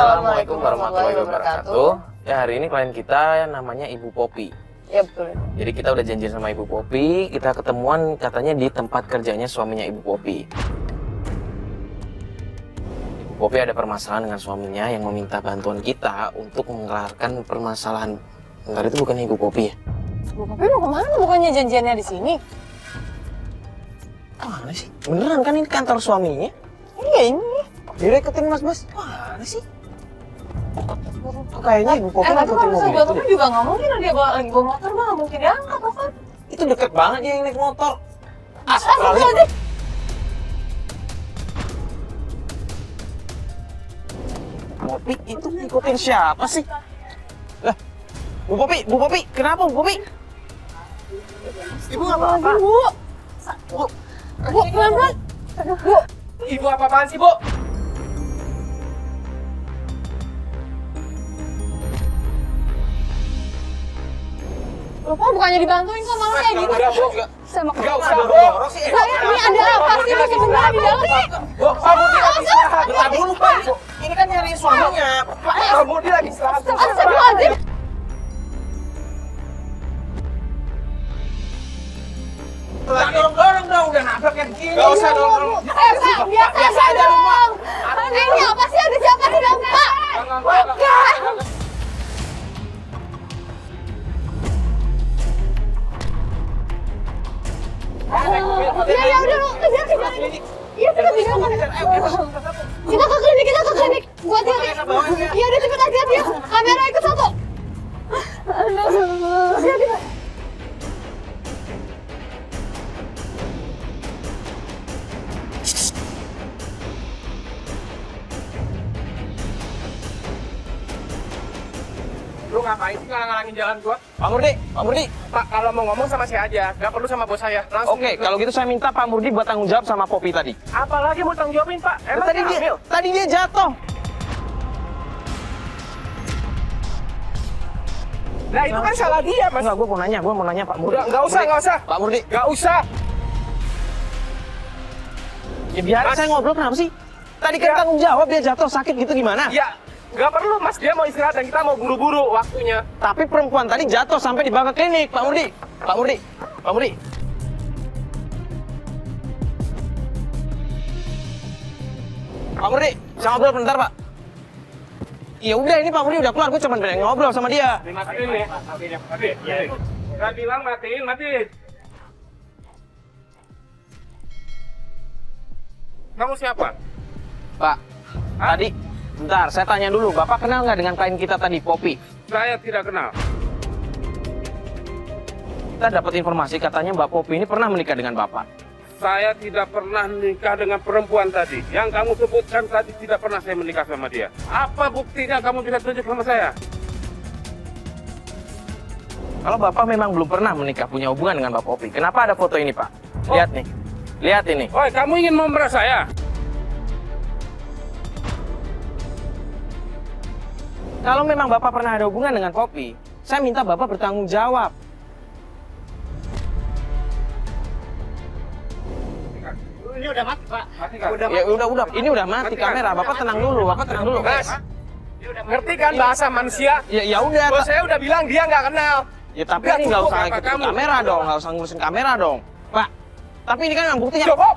Assalamualaikum warahmatullahi wabarakatuh. Ya, hari ini klien kita namanya Ibu Popi. Ya betul. Jadi kita udah janji sama Ibu Popi, kita ketemuan katanya di tempat kerjanya suaminya Ibu Popi. Ibu Popi ada permasalahan dengan suaminya yang meminta bantuan kita untuk mengelarkan permasalahan. Bentar, itu bukannya Ibu Popi ya? Ibu Popi mau kemana? Bukannya janjiannya di sini? Mana sih? Beneran kan ini kantor suaminya? Iya ini. Direketin mas. Mana sih? Kayaknya Ibu Popi tapi ngikutin kalau mobil misalnya itu Popi deh. juga nggak mungkin dia bawa lagi bawa motor bang, nggak mungkin diangkat kan? Itu deket banget dia yang naik motor. Astagfirullahaladzim. Popi itu ngikutin siapa sih? Lah, Bu Popi, kenapa Bu Popi? Ibu nggak apa-apa. Bu, pelan-pelan. Aduh, Bu. Ibu apa-apaan sih, Bu? Kok bukannya dibantuin kok malah kayak gitu? Udah, Bu. Saya mau Nggak usah, Bu. Saya ini ada apa sih lu sebenarnya di dalam nih? Bu, Pak Budi lagi istirahat. Bentar dulu Pak, ini kan nyari suaminya. Pak Budi lagi istirahat. Astagfirullahaladzim. Dorong dong, udah nabrak kayak begini. Nggak usah dorong. Pak, biasa aja dong. Ini apa sih, ada siapa di dalam, Pak? Bukan. Ya udah lu kejar. Iya kita bisa. Kita ke klinik. Buat dia. Iya udah cepet aja dia. Kamera ikut satu. Aduh. Lu ngapain sih ngalang-ngalangin jalan gua? Pak Murdi. Pak, kalau mau ngomong sama saya aja, nggak perlu sama bos saya. Langsung. Oke, kalau gitu saya minta Pak Murdi buat tanggung jawab sama Popi tadi. Apalagi mau tanggung jawabin, Pak? Emang dia hamil? Tadi dia jatuh. Nah, itu kan salah dia, Mas. Enggak, gue mau nanya Pak Murdi. Udah, nggak usah. Pak Murdi. Nggak usah. Ya biar Mas. saya ngobrol kenapa sih? Tadi kan Ya. tanggung jawab dia jatuh sakit gitu gimana? Ya, nggak perlu, Mas. Dia mau istirahat dan kita mau buru-buru waktunya. Tapi perempuan tadi jatuh sampai dibawa ke klinik, Pak Murdi. Pak Murdi. Pak Murdi, bisa ngobrol bentar, Pak? Ya udah, ini Pak Murdi udah keluar, gue cuma pengen ngobrol sama dia. Matiin ya. Matiin. Saya bilang matiin. Kamu siapa? Pak, tadi, bentar, saya tanya dulu, Bapak kenal nggak dengan klien kita tadi, Popi? Saya tidak kenal. Kita dapat informasi katanya Mbak Popi ini pernah menikah dengan Bapak. Saya tidak pernah menikah dengan perempuan tadi. Yang kamu sebutkan tadi tidak pernah saya menikah sama dia. Apa buktinya kamu bisa tunjuk sama saya? Kalau Bapak memang belum pernah menikah punya hubungan dengan Mbak Popi, kenapa ada foto ini, Pak? Lihat nih, lihat ini. Oi, kamu ingin memeras saya? Kalau memang Bapak pernah ada hubungan dengan Popi, saya minta Bapak bertanggung jawab. Ini udah mati, Pak. Ya udah, ini udah mati kamera. Bapak tenang dulu, Mas, ngerti kan bahasa manusia? Ya udah. Bos saya udah bilang dia nggak kenal. Ya tapi Udah, ini nggak cukup usah apa ikutin kamu? kamera dong, nggak usah ngurusin kamera dong, Pak. Tapi ini kan yang buktinya. Coba.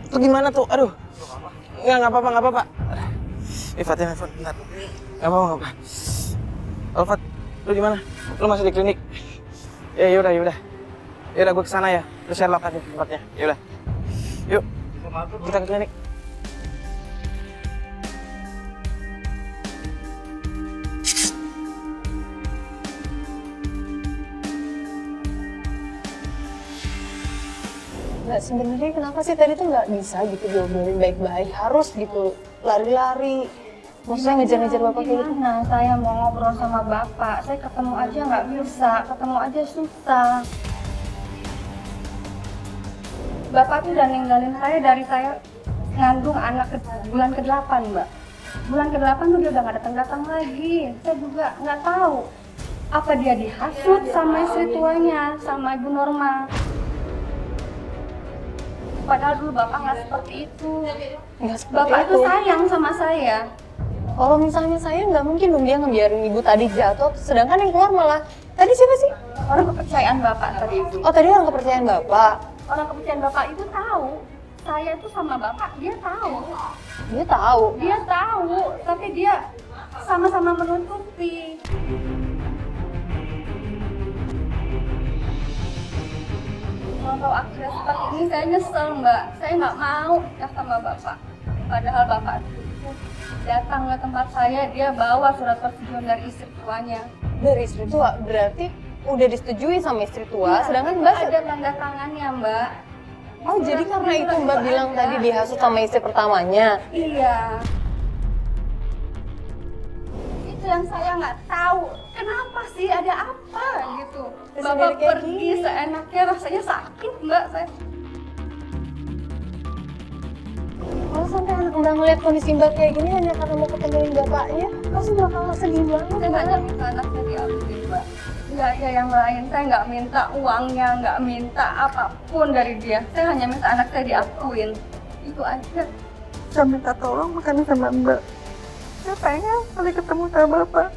Itu gimana tuh? Aduh. Nggak apa-apa. Fatin, bentar. Nggak apa-apa. Alfat, lu di mana? Lu masih di klinik? Yaudah. Yaudah, gue kesana ya. Lu share lock aja tempatnya. Yaudah. Yuk, kita ke klinik. Nggak, sebenarnya kenapa sih tadi tuh nggak bisa gitu diobrolin baik-baik, harus gitu lari-lari. Maksudnya ngejar-ngejar bapak kayak gitu. Nah, saya mau ngobrol sama bapak, saya ketemu aja nggak bisa, ketemu aja susah. Bapak tuh udah ninggalin saya dari saya ngandung anak bulan ke-8, Mbak. Bulan ke-8 tuh dia udah nggak datang-datang lagi. Saya juga nggak tahu apa dia dihasut sama istri tuanya, sama Ibu Norma. Padahal dulu bapak nggak seperti itu. Nggak seperti Bapak itu itu. sayang sama saya. Kalau misalnya saya nggak mungkin dong dia ngebiarin ibu tadi jatuh, sedangkan yang keluar malah tadi siapa sih? Orang kepercayaan bapak tadi itu. Oh tadi orang kepercayaan bapak. Orang kepercayaan bapak itu tahu. Saya itu sama bapak, dia tahu. Dia tahu. Dia tahu, tapi dia sama-sama menutupi. Kalau tahu akhirnya seperti ini, saya nyesel mbak. Saya nggak mau ya sama bapak. Padahal bapak itu datang ke tempat saya, dia bawa surat persetujuan dari istri tuanya. Dari istri tua berarti udah disetujui sama istri tua, Iya, sedangkan itu Mbak ada tanda tangannya mbak. oh jadi karena itu Mbak bilang tadi dihasut sama istri pertamanya. Iya. Itu yang saya nggak tahu. Kenapa sih? Ada apa gitu? Terus Bapak sendiri kayak pergi gini. seenaknya, rasanya sakit mbak. Saya Kalau sampai anak Mbak ngeliat kondisi Mbak kayak gini hanya karena mau ketemuin bapaknya, pasti bakal sedih banget. saya nggak minta anaknya diambil mbak. Nggak ada yang lain. Saya nggak minta uangnya, nggak minta apapun dari dia. Saya hanya minta anak saya diakuin. Itu aja. Saya minta tolong makanya sama Mbak. Saya pengen kali ketemu sama Bapak.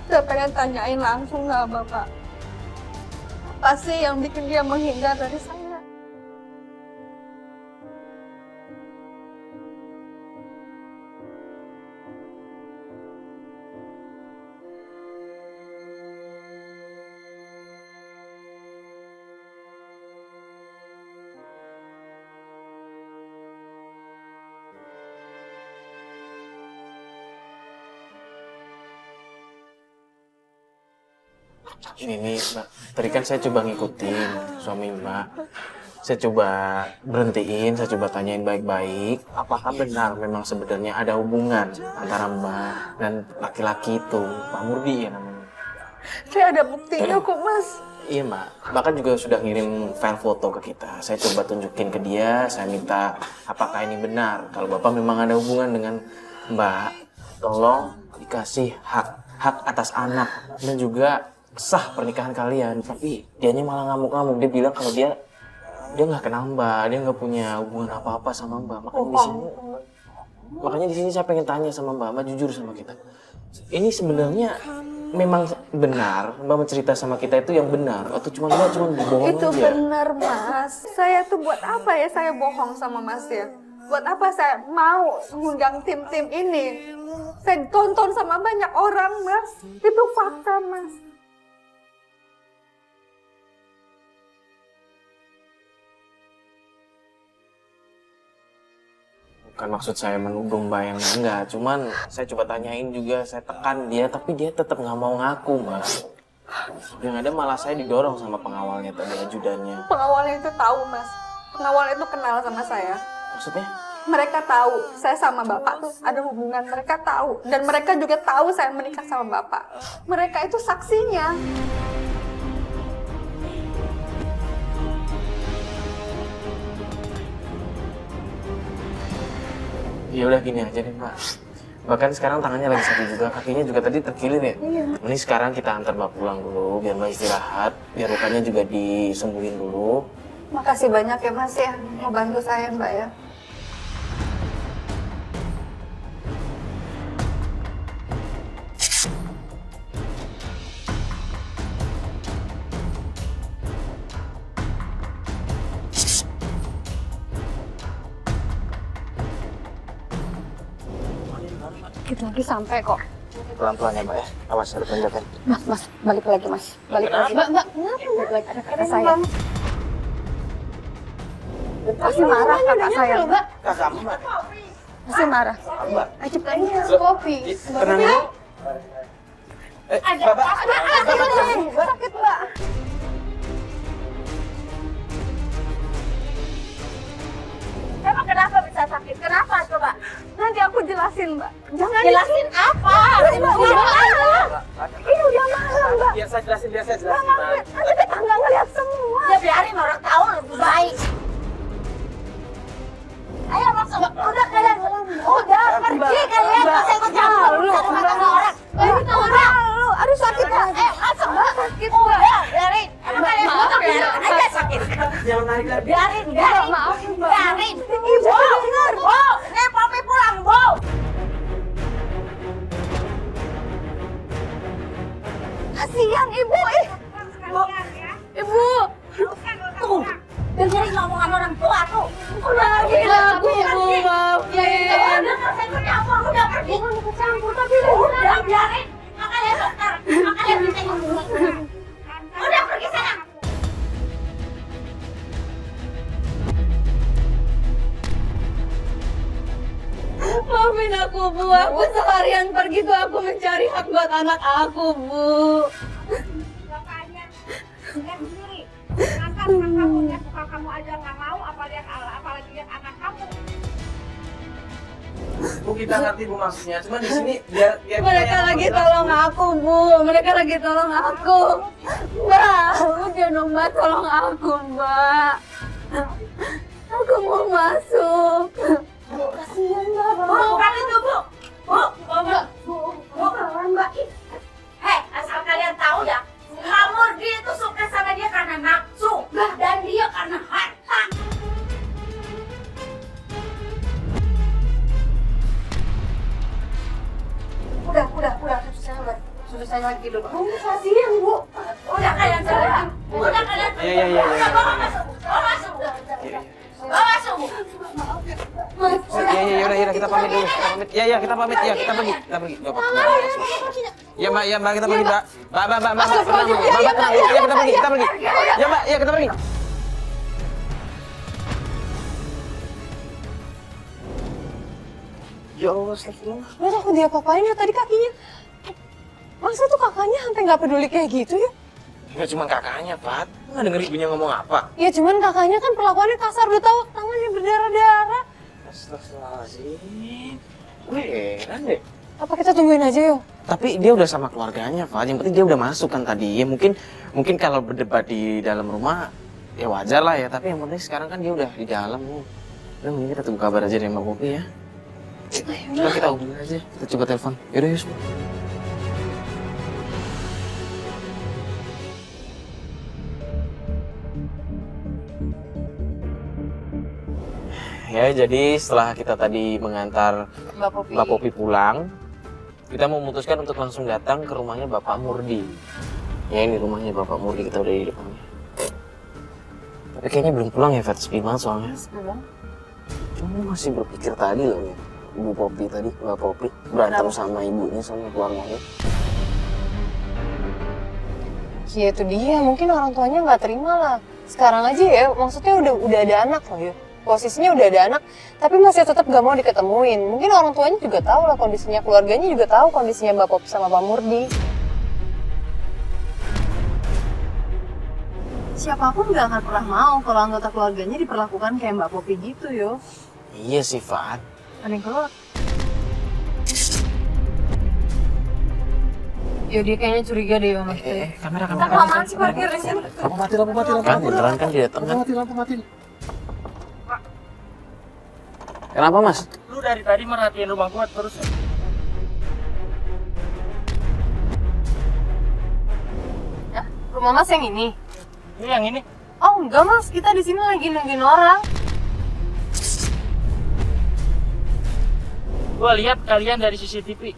Saya pengen tanyain langsung sama Bapak. Apa sih yang bikin dia menghindar dari saya? Ini nih Mbak, tadi kan saya coba ngikutin suami Mbak. Saya coba berhentiin, saya coba tanyain baik-baik, apakah benar memang sebenarnya ada hubungan antara Mbak dan laki-laki itu, Pak Murdi ya namanya. Saya ada buktinya kok Mas. Iya Mbak, bahkan juga sudah ngirim file foto ke kita. Saya coba tunjukin ke dia, saya minta apakah ini benar. Kalau Bapak memang ada hubungan dengan Mbak, tolong dikasih hak atas anak dan juga sah pernikahan kalian. Tapi dianya malah ngamuk-ngamuk, dia bilang kalau dia nggak kenal Mbak, dia nggak punya hubungan apa-apa sama Mbak. Makanya di sini saya pengen tanya sama Mbak jujur sama kita. Ini sebenarnya memang benar Mbak mencerita sama kita itu yang benar atau cuma Mbak cuma bohong Itu aja? benar Mas. Saya tuh buat apa ya saya bohong sama Mas ya? Buat apa saya mau ngundang tim-tim ini? Saya tonton sama banyak orang Mas. Itu fakta Mas. Bukan maksud saya menuduh Mbak yang enggak, cuman saya coba tanyain juga, saya tekan dia, tapi dia tetap nggak mau ngaku Mbak. Yang ada malah saya didorong sama pengawalnya tadi, ajudannya. Pengawalnya itu tahu Mas. Pengawal itu kenal sama saya. Maksudnya? Mereka tahu saya sama bapak tuh ada hubungan, mereka tahu. Dan mereka juga tahu saya menikah sama bapak. Mereka itu saksinya. Ya udah gini aja deh Mbak. Bahkan sekarang tangannya lagi sakit juga, kakinya juga tadi terkilir ya. Ini sekarang kita antar Mbak pulang dulu, biar Mbak istirahat, biar lukanya juga disembuhin dulu. Makasih banyak ya Mas ya, mau bantu saya Mbak ya. Kita lagi sampai kok. Pelan-pelan ya Mbak ya, awas ada penjagaan. Mas, balik lagi mas. Balik lagi. Mbak, balik lagi ada kata saya. Masih marah kakak saya. Mbak. Kakak Mbak. Masih marah. Mbak. Ciptain kopi. Tenang ya. Bapak. Sakit Mbak. Emang kenapa bisa sakit? Kenapa coba? Nanti aku jelasin Mbak. Jangan Jelasin apa? Ini udah malam. Ini udah malam Mbak. Biar saya jelasin, Nanti tetangga ngeliat semua. Ya biarin orang tahu lebih baik. Ayo masuk. Udah kalian. Udah pergi kalian. Gak usah ikut campur. Rumah tangga orang. Itu udah. Aduh sakit Mbak. Masuk. Sakit udah. Biarin. Emang kalian semua biarin aja sakit. Jangan narik lagi. Biarin. Maaf Biarin. Ibu, Bu, nih Popi pulang, Bu. Kasihan Ibu, Ibu. Tuh, dengerin omongan orang tua tuh. Udah Bu, maafin. Udah pergi. Tapi udah biarin. Makanya dokter, makanya kita ngomong. Udah pergi sana. Maafin aku, Bu. Aku seharian pergi tuh aku mencari hak buat anak aku, Bu. Bapaknya lihat sendiri. Nanti kamu lihat suka kamu aja nggak mau, apalagi lihat anak kamu. Bu, kita ngerti Bu maksudnya. Cuman di sini biar Mereka lagi tolong aku, Bu. Mereka lagi tolong aku. Mbak, udah dong, Mbak. Tolong aku, Mbak. Aku mau masuk. Kasihan, Mbak. Bukan itu, Bu. Mbak. Hei, asal kalian tahu ya, kamu dia itu suka sama dia karena nafsu dan dia karena harta. Udah, susu saya lagi dulu. Kasihan, Bu. Udah kalian jalan. Udah kalian. Iya. Bawa masuk. Bawa masuk. Ya, kita pamit dulu. Ya, kita pamit. Ya, kita pergi. Gak apa-apa. Ya, Mbak, kita pergi, Mbak. Mbak, tenang. Ya, kita pergi. Ya, Mbak, ya, kita pergi. Ya Allah, astagfirullah. Lihat aku diapa-apain ya tadi kakinya. Masa tuh kakaknya sampai nggak peduli kayak gitu ya? Enggak cuma kakaknya, Pat. Nggak denger ibunya ngomong apa? Ya cuman kakaknya kan perlakuannya kasar, udah tahu tangannya berdarah-darah. Astagfirullahaladzim. Gue heran deh. Apa kita tungguin aja yuk? Tapi dia udah sama keluarganya, Pak. Yang penting dia udah masuk kan tadi. Ya mungkin kalau berdebat di dalam rumah, ya wajar lah ya. Tapi yang penting sekarang kan dia udah di dalam. Udah mending kita tunggu kabar aja dari Mbak Popi ya. Udah kita hubungin aja. Kita coba telepon. Yaudah, yus. Ya, jadi setelah kita tadi mengantar Mbak Popi pulang, kita memutuskan untuk langsung datang ke rumahnya Bapak Murdi. Ya, ini rumahnya Bapak Murdi, kita udah di depannya. Tapi kayaknya belum pulang ya, Fat. Sepi banget soalnya. Cuma masih berpikir tadi loh ya. Ibu Popi tadi, Mbak Popi, berantem sama ibunya, sama keluarganya. Ya itu dia, mungkin orang tuanya nggak terima lah. Sekarang aja ya, maksudnya udah ada anak loh ya. Posisinya udah ada anak, tapi masih tetap gak mau diketemuin. Mungkin orang tuanya juga tahu lah kondisinya, keluarganya juga tahu kondisinya Mbak Popi sama Pak Murdi. Siapapun gak akan pernah mau kalau anggota keluarganya diperlakukan kayak Mbak Popi gitu yo. Iya sih, Fat. Ada yang keluar. Yo, dia kayaknya curiga deh sama kita. Kamera. Kelamaan sih parkir di sini. Lampu mati. Kan, beneran kan dia datang kan. Lampu mati. Kenapa, Mas? Lu dari tadi merhatiin rumah gua terus. Ya, rumah Mas yang ini? Ini yang ini. Oh enggak Mas, kita di sini lagi nungguin orang. Gua lihat kalian dari CCTV.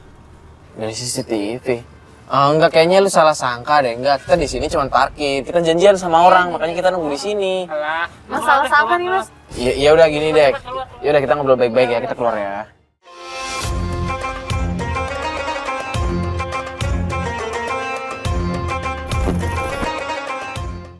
Dari CCTV. Oh, enggak, kayaknya lu salah sangka deh. Enggak, kita di sini cuma parkir. Kita janjian sama orang, makanya kita nunggu di sini. Alah. Mas salah sangka nih Mas. Ya udah gini deh. Ya udah kita ngobrol baik-baik ya, kita keluar ya.